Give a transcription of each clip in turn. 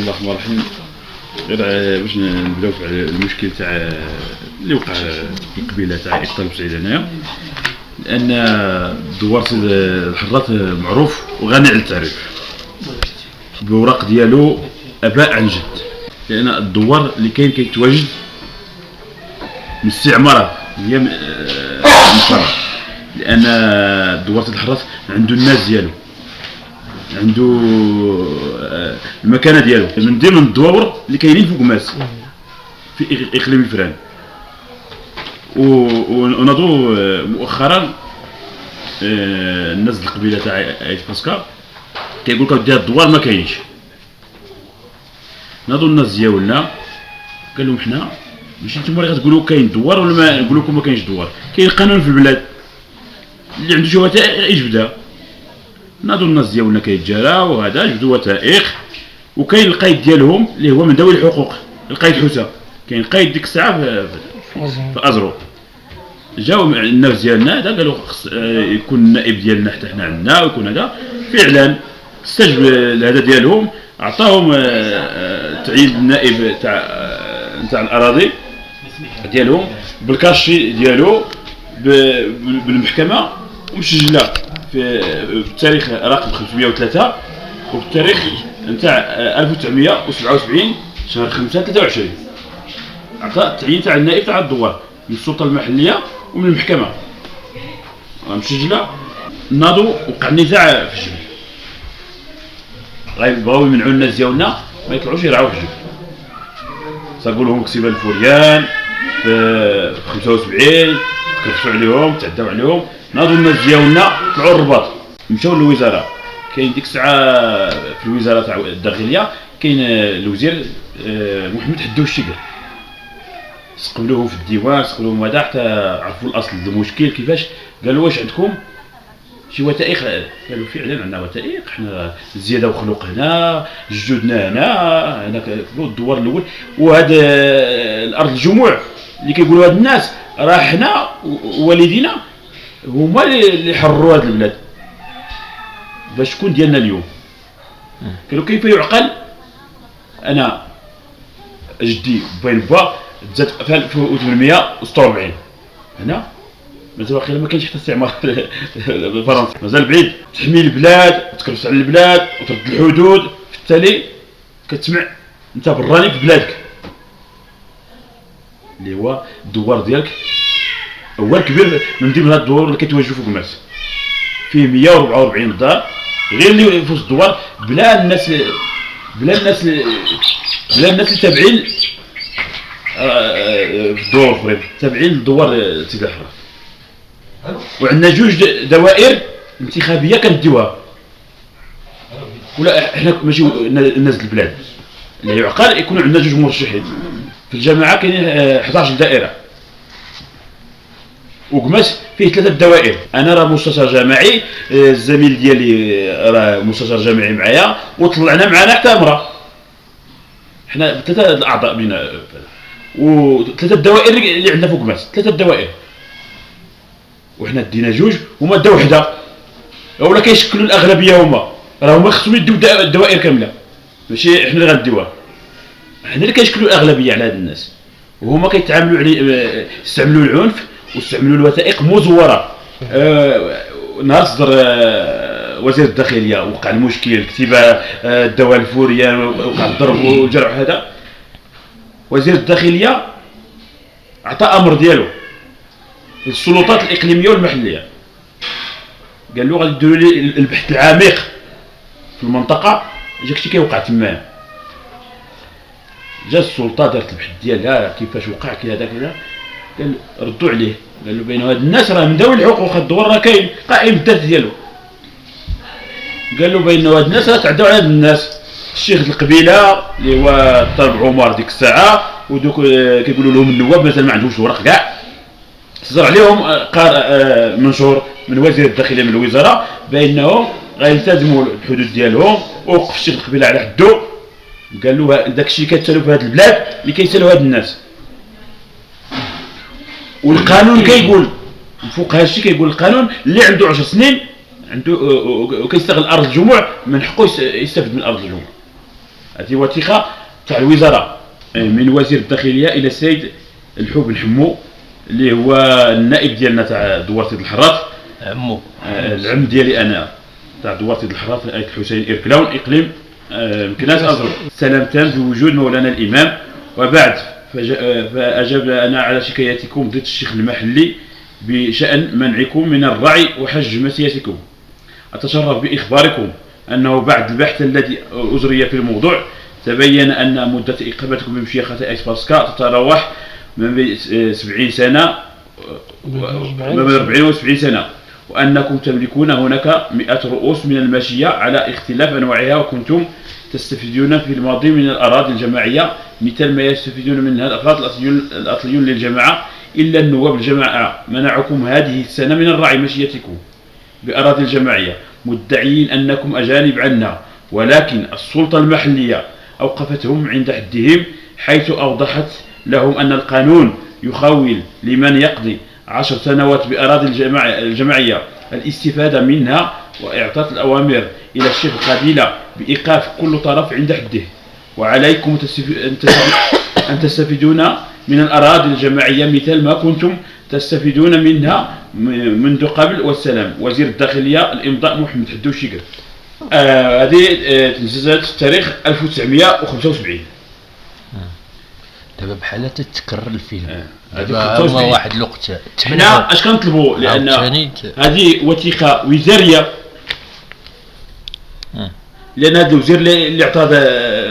الله الرحمن الرحيم. غير باش نبداو في المشكل تاع اللي وقع في القبيله تاع إقطال بسعيد هنايا، لان الدوار سيد الحراث معروف وغني على التعريف بوراق ديالو اباء عن جد، لان الدوار اللي كاين كيتواجد مستعمره هي مصرة، لان دوار سيد الحراث عنده الناس ديالو، عنده المكانه ديالو من ضمن الدواور اللي كاينين فوق ماس في اقليم الفران. ونضو مؤخرا الناس القبيله تاع عيش باسكا كيقول لك ديال الدوار ما كاينش. ناضو الناس ديالنا قال لهم حنا ماشي نتوما اللي غتقولوا كاين دوار ولا ما نقول لكم ما كاينش دوار، كاين قانون في البلاد اللي عنده شي وثائق يجبدها. ناضو الناس ديالنا كيتجاراو وهذا جبدوا وثائق، وكاين القايد ديالهم اللي هو من ذوي الحقوق، القايد حوسه، كاين قايد ديك الساعه في ازرو. جاو الناس ديالنا هذا قالوا خص يكون النائب ديالنا حتى حنا عندنا ويكون هذا. فعلا استجب هذا ديالهم، عطاهم تعيين النائب تاع الاراضي ديالهم بالكاشي ديالو بالمحكمه ومسجله في التاريخ رقم 503 وبالتاريخ نتاع 1977 شهر 5 23. عطى التعيين تاع النائب تاع الدوار من السلطه المحليه ومن المحكمه مسجله. ناضوا وقع النزاع في الجبل، غيبغاو يمنعوا الناس ديالنا ما يطلعوش يرعاو في الجبل. صاقوا لهم كسيبه الفوريان في 75 كرفسوا عليهم تعداو عليهم. ناضوا الناس ديالنا طلعوا الرباط مشاو للوزاره. كاين ديك الساعه في الوزاره تاع الداخليه كاين الوزير محمد حدو الشقر، استقبلوهم في الديوان، استقبلوهم هذا حتى عرفوا الاصل المشكل كيفاش. قالوا واش عندكم شي وثائق؟ قالوا فعلا عندنا وثائق، حنا زياده وخلق هنا، جدودنا هنا في الدوار الاول. وهذا الارض الجموع اللي كيقولوا هاد الناس راه حنا ووالدينا هما اللي حرروا هاد البلاد باش تكون ديالنا اليوم. قالوا كيف يعقل انا جدي بين با تزاد في 1846 هنا مازال واقيلا ما كاينش حتى استعمار فرنسي، مازال بعيد تحمي البلاد وتكرس على البلاد وترد الحدود. في التالي كتسمع انت براني في بلادك اللي هو الدوار ديالك هو كبير من ضمن هاد الدوار اللي كيتواجدوا فوق ماس، فيه 144 دار غير اللي في الدوار بلا الناس اللي تابعين في الدور اخرين تابعين للدوار سيدي الحراث. وعندنا جوج دوائر انتخابيه كنديوها، ولا احنا ماشي الناس البلاد اللي يعقل يكونوا عندنا جوج مرشحين. في الجماعه كاينين 11 دائره، وقماس فيه 3 دوائر. انا راه مستشار جماعي، الزميل ديالي راه مستشار جماعي معايا، وطلعنا معنا حتى امراه. حنا 3 الاعضاء بينا، و3 الدوائر اللي عندنا فوق ماس 3 الدوائر، وحنا دينا جوج هما دا وحده، ولا كيشكلوا الاغلبيه هما، راه هما خصهم يديو الدوائر كامله ماشي حنا اللي غنديوها. حنا اللي كيشكلوا الاغلبيه على هاد الناس، وهما كيتعاملوا على يستعملوا العنف واستعملوا الوثائق مزوره. نهار صدر وزير الداخليه وقع المشكل، كتب الدواء الفوريان وقع الضرب والجرح. هذا وزير الداخليه عطى امر ديالو للسلطات الاقليميه والمحليه، قال له غادي ديروا لي البحث العميق في المنطقه داكشي كيوقع تمايا. جا السلطه دارت البحث ديالها كيفاش وقع كذا كذا، قال ردوا عليه، قال له بين هاد الناس راه من ذوي الحقوق، الدوار راه كاين قائم الذات ديالو. قال له بين هاد الناس راه تعداو على هاد الناس. الشيخ القبيله اللي هو الطالب عمر ديك الساعه ودوك كيقولوا لهم النواب مازال ما عندهمش ورق كاع، صدر عليهم منشور من وزير الداخليه من الوزاره بانهم غيلتزموا الحدود ديالهم. ووقف الشيخ القبيله على حدو، قال له داكشي كيتسالوا في هاد البلاد اللي كيسالوا هاد الناس. والقانون كيقول فوق هادشي، كيقول القانون اللي عنده 10 سنين عنده وكيستغل ارض الجموع من حقه يستافد من ارض الجموع. هذه وثيقه تاع الوزاره من وزير الداخليه الى السيد الحوب بن حمو اللي هو النائب ديالنا تاع دوار سيد الحراث، عمو العم ديالي انا تاع دوار سيد الحراث الايه الحسين إركلاون اقليم مكناس ازرق. سلام تام بوجود مولانا الامام. وبعد فاجبنا على شكايتكم ضد الشيخ المحلي بشان منعكم من الرعي وحج مسيتكم. اتشرف باخباركم انه بعد البحث الذي اجري في الموضوع تبين ان مده اقامتكم بمشيخه ايس باسكا تتراوح ما بين 70 سنه ما بين 40 و 70 سنه، وانكم تملكون هناك 100 رؤوس من الماشيه على اختلاف انواعها، وكنتم تستفيدون في الماضي من الاراضي الجماعيه مثل ما يستفيدون منها الافراد الاصليون للجماعه، الا النواب الجماعه منعكم هذه السنه من الرعي ماشيتكم باراضي الجماعيه مدعيين انكم اجانب عنا، ولكن السلطه المحليه اوقفتهم عند حدهم، حيث اوضحت لهم ان القانون يخول لمن يقضي 10 سنوات بأراضي الجماعية الاستفادة منها، وإعطت الأوامر إلى الشيخ القبيلة بإيقاف كل طرف عند حده، وعليكم أن تستفيدون من الأراضي الجماعية مثل ما كنتم تستفيدون منها منذ قبل. والسلام. وزير الداخلية الإمضاء محمد حدوشي. هذه تنجزت تاريخ 1975. دابا بحال تتكرر الفيلم. دابا هما واحد الوقت حنا اش كنطلبوا، لان هذه وثيقه وزاريه، لان هذا الوزير اللي عطاه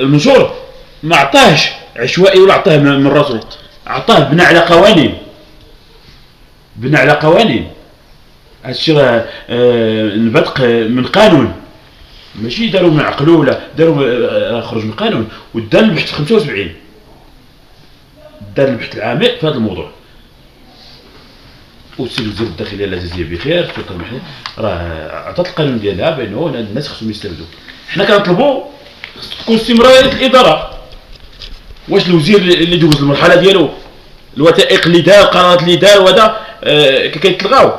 المنشور ما عطاهش عشوائي ولا عطاه من راسو، عطاه بناء على قوانين، بناء على قوانين. هذا الشيء راه نبثق من قانون، ماشي داروا من عقلو ولا داروا خرج من قانون. ودار البحث في 75 دار البحث العميق في هذا الموضوع، والسيد وزير الداخليه الله يجزيه بخير السلطه المحليه راه عطات القانون ديالها بانه الناس خصهم يستردوا. حنا كنطلبوا تكون استمراريه الاداره. واش الوزير اللي دوز المرحله ديالو الوثائق اللي دار القرارات اللي دار وهذا كيتلغاو،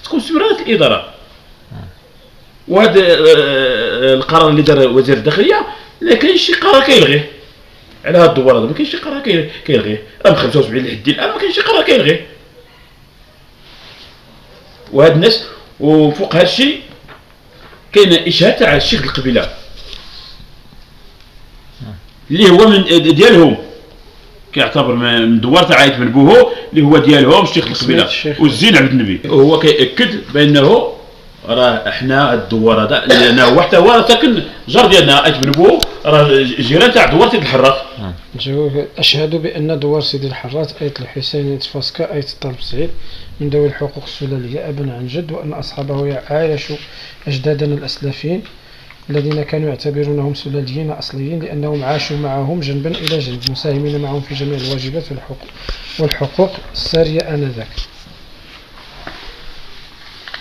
تكون استمراريه الاداره. وهذا القرار اللي دار وزير الداخليه لا كاين شي قرار كيلغيه على هاد الدوار هذا، ما كاينش شي قرار كيلغيه، راه من 75 لحد الان ما كاينش شي قرار كيلغيه. وهاد الناس وفوق هاد الشيء كاين اشهاد تاع الشيخ القبيله اللي هو من ديالهم، كيعتبر من دوار تاع عايت بن بوهو اللي هو ديالهم الشيخ القبيله والزين عبد النبي. وهو كيأكد بانه راه احنا الدوار هذا لانه حتى هو ساكن جار ديالنا عايت بن بوهو، راه جيران تاع دوار سيدي الحراث. أشهد بأن دوار سيدي الحراث آية الحسين آية فاسكا آية الطالب سعيد من ذوي الحقوق السلالية أبا عن جد، وأن أصحابه عايشوا أجدادنا الأسلافين الذين كانوا يعتبرونهم سلاليين أصليين لأنهم عاشوا معهم جنبا إلى جنب مساهمين معهم في جميع الواجبات والحقوق السارية آنذاك.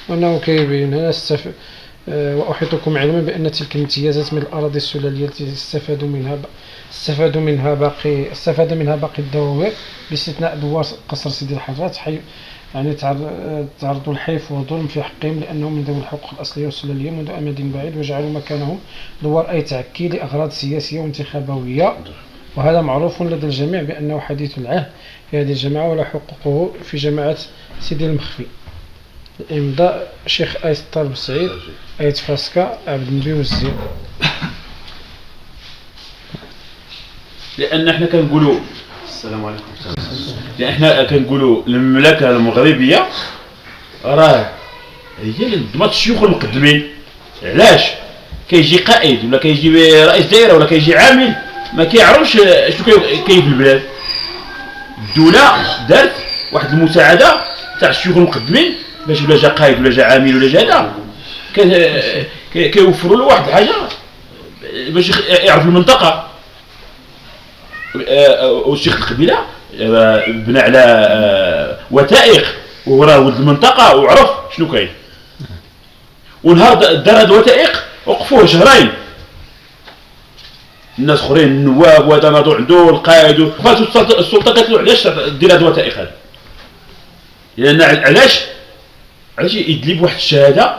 وأنه كيبين هنا وأحيطكم علما بأن تلك الامتيازات من الأراضي السلالية التي استفاد منها باقي الدواوير باستثناء دوار قصر سيدي الحراث، يعني تعرضوا الحيف والظلم في حقهم لأنهم من ذوي الحقوق الأصلية والسلالية منذ أمد بعيد، وجعلوا مكانهم دوار أي تعكي لأغراض سياسية وانتخابوية. وهذا معروف لدى الجميع بأنه حديث العهد في هذه الجماعة ولا حقوقه في جماعة سيدي المخفي. الإمضاء شيخ آية الطالب سعيد آية فاسكا عبد النبي والزين. لأن احنا كنقولوا السلام عليكم، لأن احنا كنقولوا المملكة المغربية راه هي اللي ضمت الشيوخ المقدمين. علاش؟ كيجي قائد ولا كيجي رئيس دائرة ولا كيجي عامل ما كيعرفش شنو كاين في البلاد. الدولة دارت واحد المساعدة تاع الشيوخ المقدمين باش ولا جا قائد ولا جا عامل ولا جا هذا كيوفروا له واحد الحاجة باش يعرف المنطقة. والشيخ القبيلة بنى على وثائق وهو راه ولد المنطقة وعرف شنو كاين. ونهار دار هاد الوثائق وقفوه شهرين الناس اخرين النواب وهذا ناضوا عنده القائد السلطة قالت له علاش دير هاد الوثائق هذا، لأن علاش يدلي بواحد الشهادة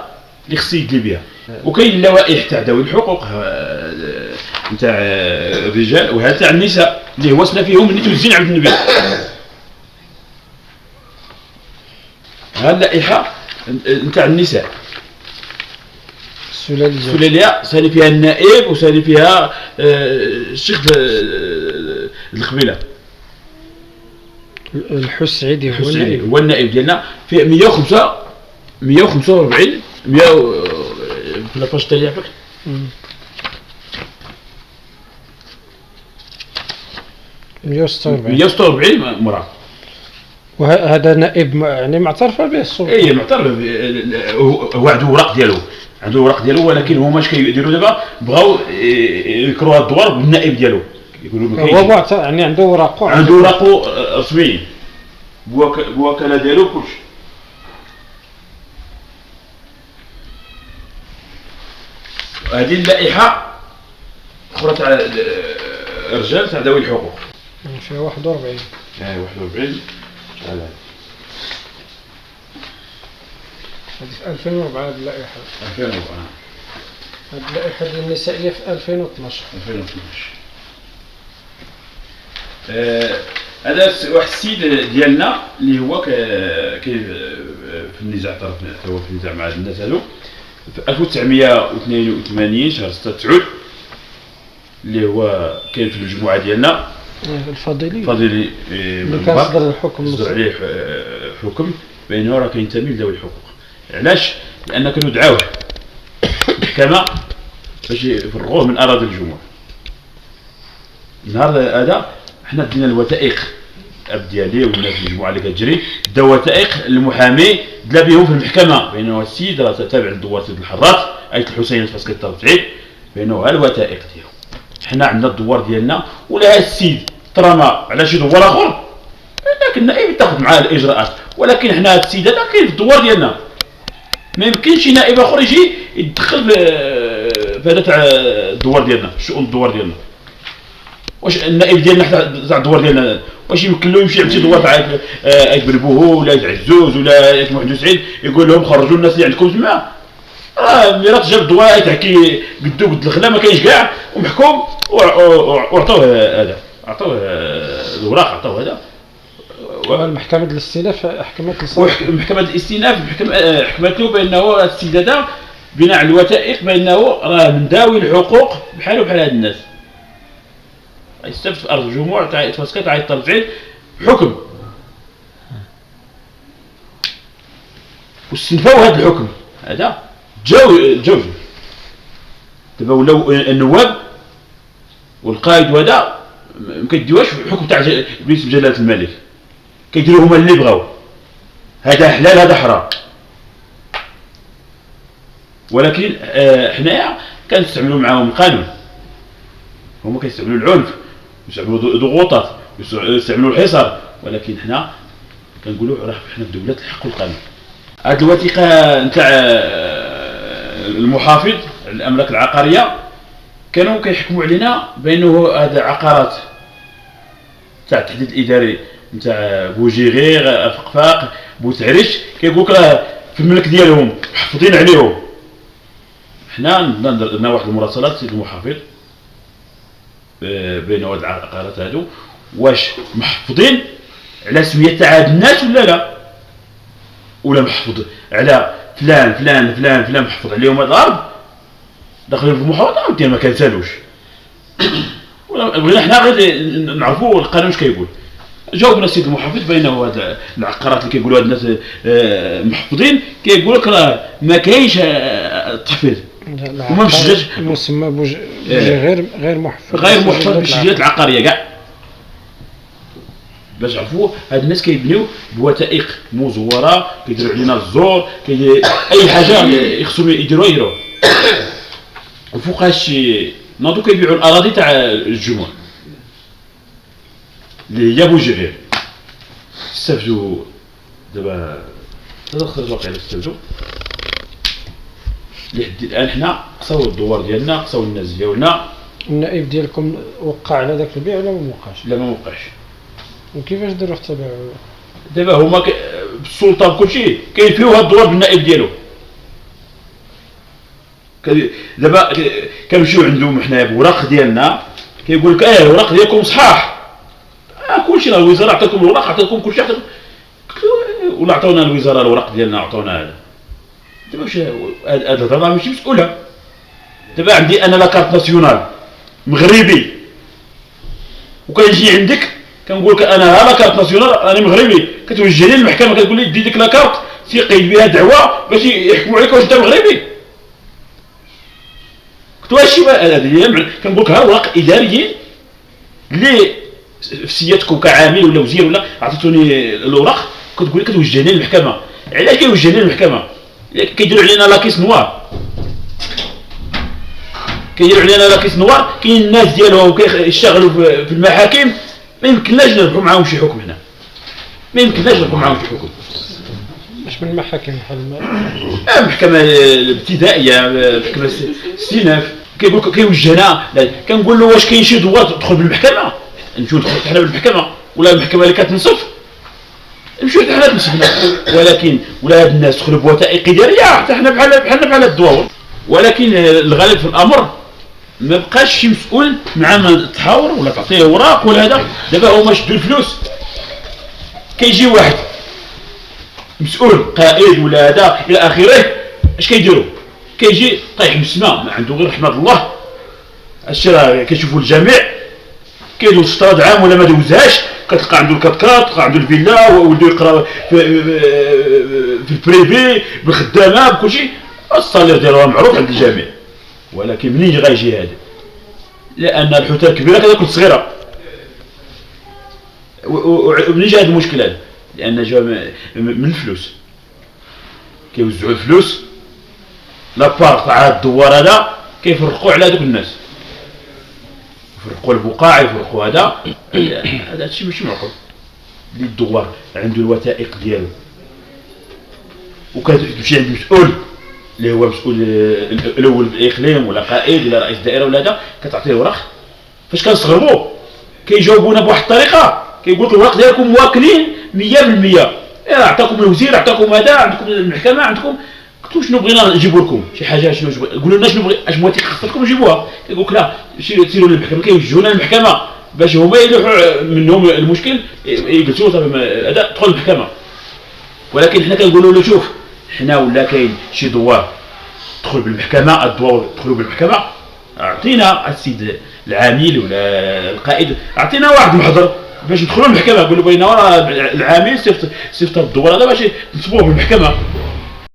اللي خصو يدلي بها. وكاين اللوائح تاع ذوي الحقوق نتاع الرجال وهذا تاع النساء اللي هو سنا فيهم اللي توزين عند النبي. هذه اللائحه نتاع النساء السلاليه سالي فيها النائب وسالي فيها الشيخ القبيله الحسعيدي هو النائب ديالنا. فيه 145 في لاباج تاعي عفاك 146 مرأة. وهذا نائب يعني معترف به السلطه. اي معترف هو عنده ورق ديالو ولكن هما اش كيديروا دابا بغاو يذكروا هذا الدوار بالنائب ديالو يقولوا هو يعني عنده ورقه رسمي بوكاله ديالو كلشي. هذه اللائحه اخرى تاع الرجال تاع ذوي الحقوق فيها 41. 41 شحال هذه في 2004 هذه اللائحه. 2004 هذه اللائحه ديال النسائيه في 2012. هذا واحد السيد ديالنا اللي هو كاين في النزاع طرف هو في النزاع مع الناس هذو في 1982 شهر 6/9 اللي هو كاين في المجموعه ديالنا الفضيلي اللي كان صدر الحكم صدر عليه حكم بانه راه كينتمي لذوي الحقوق. علاش؟ لان كانوا دعاوه المحكمه باش يفرغوه من اراضي الجمهور. النهار هذا حنا دينا الوثائق الاب ديالي والناس المجموعه اللي كتجري داو وثائق المحامي دلا بهم في المحكمه بانه السيد راه تابع للدوار سيد الحراس ايت الحسين فاس كيطلب تعيد بانه ها الوثائق ديالو. حنا عندنا الدوار ديالنا ولا هذا السيد ترمى على شي دوار اخر لكن النائب تاخذ معاه الاجراءات، ولكن حنا هذا السيد هذا كاين في الدوار ديالنا ما يمكنش شي نائب اخر يجي يتدخل في هذا تاع الدوار ديالنا شؤون الدوار ديالنا. واش النائب ديالنا تاع الدوار ديالنا واش يمكن له يمشي عند دوار تاع ايت بلبوهو ولا ايت عزوز ولا ايت محمد سعيد يقول لهم خرجوا الناس اللي عندكم تما؟ راه ملي جاب الدوار يتحكي قدو قد الخلا ما كاينش كاع ومحكوم وعطوه هذا عطوه الوراق عطوه هذا. المحكمة الاستئناف حكمت محكمة الاستئناف حكمت له بانه السيد هذا بناء على الوثائق بانه راه من ذوي الحقوق بحاله بحال هاد الناس يستفد في ارض الجمهور تاع تفاسكا تاع الترجيل بحكم واستنفاو هذا الحكم هذا جاو دابا ولاو النواب والقائد وهذا ما كيديوهاش في الحكم تاع باسم جلاله الملك كيديروا هما اللي بغاو هذا حلال هذا حرام. ولكن حنايا كنستعملوا معاهم القانون هما كيستعملوا العنف يستعملوا ضغوطات يستعملوا الحصار، ولكن حنا كنقولوا راه حنا في دوله الحق والقانون. هذه الوثيقه نتاع المحافظ الاملاك العقاريه كانوا كيحكموا علينا بانه هذا عقارات تاع التحديد الاداري نتاع بوجيغير فقفاق بوتعريش كيقول لك راه في الملك ديالهم محافظين عليهم. حنا درنا واحد المراسلات سيد المحافظ بين هاد العقارات هادو واش محفوظين على سميه تاع هاد الناس ولا محفوظ على فلان محفوظ عليهم هاد الارض داخلين في المحافظه ودير ما كنسالوش. بغينا حنا غير نعرفوا القانون اش كيقول. جاوبنا السيد المحافظ بانه هاد العقارات اللي كيقولوا هاد الناس محفوظين كيقول لك راه ما كاينش التحفيظ وما مشجعش المسمى غير محفوظ بالشجرات العقاريه كاع باش عرفوا هاد الناس كيبنيو بوثائق مزوره كيديروا علينا الزور اي حاجه يخصهم يديروها وفوقاش ناضو كيبيعوا الاراضي تاع الجمهور اللي هي بوجيغير استفدوا دابا هذا خرج واقع استفدوا لحد الان حنا قصاو الدوار ديالنا قصاو الناس ديالنا. النائب ديالكم وقع على ذاك البيع ولا ما وقعش؟ لا ما وقعش. وكيفاش داروا حتى باعوا؟ دابا هما بالسلطه بكلشي كاين فيه هاد الدوار بالنائب ديالو دابا كنمشيو عندهم حنا بوراق ديالنا، كيقول لك الوراق ديالكم صحاح، كلشي راه الوزاره عطاكم الوراق، عطاكم كلشي، ولا عطاونا الوزاره الوراق ديالنا، عطاونا هذا. دابا واش هاد الهضره ماشي مسؤوله. دابا عندي انا لاكارت ناسيونال مغربي، وكنجي عندك كنقول لك انا ها لاكارت ناسيونال انا مغربي، كتوجهني للمحكمه كتقول لي دي ديك لاكارت تيقيد بها دعوه باش يحكموا عليك واش انت مغربي. قلت واش هذه كنقول لك ها اوراق اداريين اللي في سيادتكم كعامل ولا وزير ولا عطيتوني الاوراق، كتقول لي كتوجهني للمحكمه. علاش كيوجهني للمحكمه؟ كيديروا علينا لاكيس نوار، كيديروا علينا لاكيس نوار. كاين الناس ديالهم كيشتغلوا في المحاكم، ما يمكنناش نربحوا معاهم شي حكم هنا، ما يمكنناش نربحوا معاهم شي حكم. مش من المحاكم بحال المحكمه الابتدائيه، محكمه الاستئناف، كيقول لك كيوجهنا. كنقول له واش كاين شي دوار تدخل بالمحكمه؟ نمشيو ندخلوا حنا بالمحكمه، ولا المحكمه اللي كتنصف نمشيو حنا تنصفنا. ولكن ولا هاد الناس دخلوا بوثائق اداريه حتى حنا بحال الدواور. ولكن الغالب في الامر ما بقاش شي مسؤول مع ما تحاور ولا تعطيه اوراق ولا هذا. دابا هما شدوا الفلوس، كيجي واحد مسؤول قائد ولا هذا الى اخره، اش كيديروا؟ كيجي طايح من السماء، ما عنده غير رحمه الله. هادشي راه كيشوفوا الجميع، كيدوز شطراد عام ولا ما دوزهاش، كتلقى عنده الكاتكات، تلقى عنده الفيلا، ولدو يقرا في البريفي بالخدامه بكلشي، الصالير ديالو معروف عند الجميع. ولكن منين غيجي هذا؟ لان الحوته الكبيره كتاكل الصغيره. ومنين جا هذا المشكل هذا؟ لان جا من الفلوس، كيوزعوا الفلوس لابار تاع الدوار هذا، كيفرقوا على هذوك الناس، يفرقوا البقاع، يفرقوا هذا الشيء ماشي معقول. اللي الدوار عنده الوثائق ديالو، وكتمشي عند مسؤول اللي هو مسؤول الاول الاقليم ولا قائد ولا رئيس دائره ولا هذا، كتعطيه ورق. فاش كنستغربوا كيجاوبونا بواحد الطريقه، كيقول لك الورق ديالكم مواكلين 100%. عطاكم الوزير، عطاكم هذا، عندكم المحكمه، عندكم. قلت شنو بغينا نجيبوا لكم شي حاجه، شنو قولوا لنا شنو بغي، اش موثيق خاصكم نجيبوها. كيقول لك لا سيروا للمحكمه، كيوجهونا للمحكمه باش هما يلوحوا منهم المشكل، يجلسوا صافي هذا دخل المحكمه. ولكن حنا كنقولوا له شوف، حنا ولا كاين شي دوار تدخل بالمحكمه، الدوار تدخلوا بالمحكمه، اعطينا السيد العامل ولا القائد، اعطينا واحد محضر باش ندخلوا المحكمه. قول له بغينا العامل صيفط الدوار هذا باش نصبوه بالمحكمه.